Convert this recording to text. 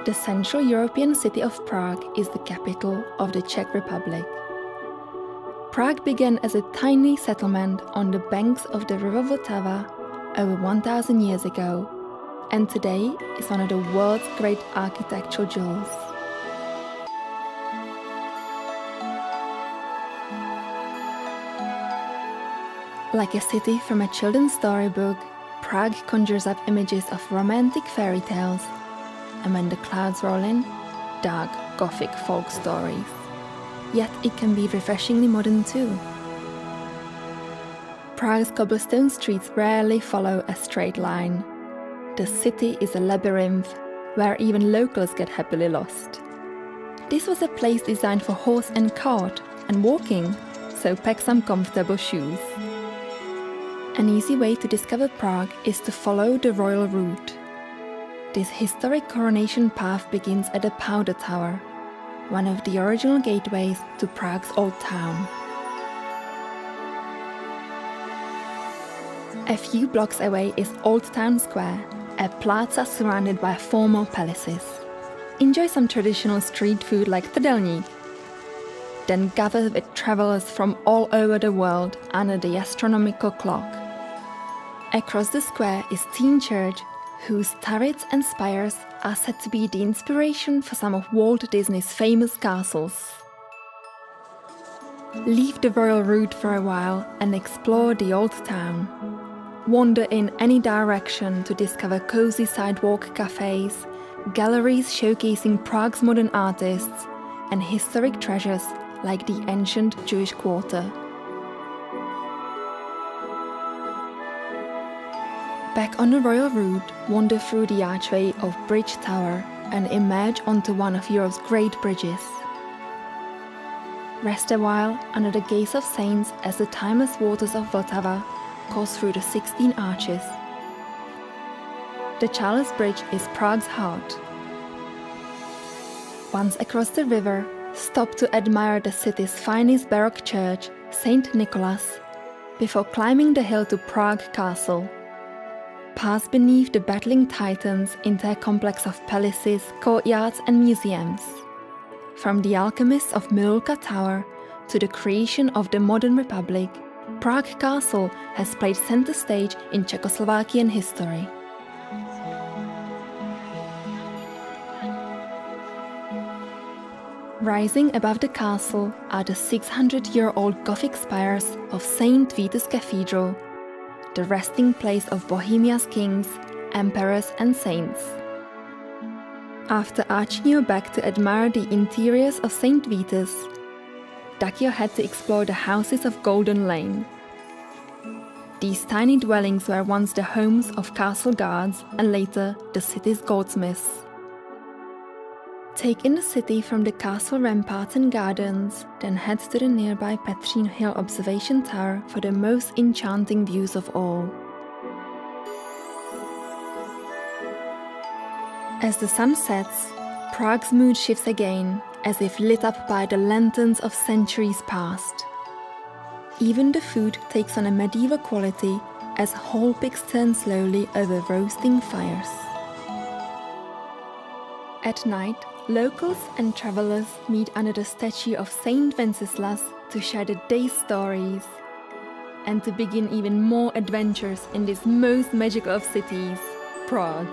The Central European city of Prague is the capital of the Czech Republic. Prague began as a tiny settlement on the banks of the river Vltava over 1,000 years ago, and today is one of the world's great architectural jewels. Like a city from a children's storybook, Prague conjures up images of romantic fairy tales, and when the clouds roll in, dark Gothic folk stories. Yet it can be refreshingly modern too. Prague's cobblestone streets rarely follow a straight line. The city is a labyrinth where even locals get happily lost. This was a place designed for horse and cart and walking, so pack some comfortable shoes. An easy way to discover Prague is to follow the royal route. This historic coronation path begins at the Powder Tower, one of the original gateways to Prague's old town. A few blocks away is Old Town Square, a plaza surrounded by former palaces. Enjoy some traditional street food like trdelník. Then gather with travelers from all over the world under the astronomical clock. Across the square is Teen Church, whose turrets and spires are said to be the inspiration for some of Walt Disney's famous castles. Leave the royal route for a while and explore the old town. Wander in any direction to discover cozy sidewalk cafes, galleries showcasing Prague's modern artists, and historic treasures like the ancient Jewish quarter. Back on the royal route, wander through the archway of Bridge Tower and emerge onto one of Europe's great bridges. Rest a while under the gaze of saints as the timeless waters of Vltava course through the 16 arches. The Charles Bridge is Prague's heart. Once across the river, stop to admire the city's finest Baroque church, St. Nicholas, before climbing the hill to Prague Castle. Pass beneath the battling titans into a complex of palaces, courtyards and museums. From the alchemists of Milulka Tower to the creation of the modern republic, Prague Castle has played center stage in Czechoslovakian history. Rising above the castle are the 600-year-old Gothic spires of St. Vitus Cathedral, the resting place of Bohemia's kings, emperors and saints. After arching your back to admire the interiors of St. Vitus, duck your head to explore the houses of Golden Lane. These tiny dwellings were once the homes of castle guards and later the city's goldsmiths. Take in the city from the castle ramparts and gardens, then head to the nearby Petřín Hill observation tower for the most enchanting views of all. As the sun sets, Prague's mood shifts again, as if lit up by the lanterns of centuries past. Even the food takes on a medieval quality as whole pigs turn slowly over roasting fires. At night, locals and travelers meet under the statue of Saint Wenceslas to share the day's stories and to begin even more adventures in this most magical of cities, Prague.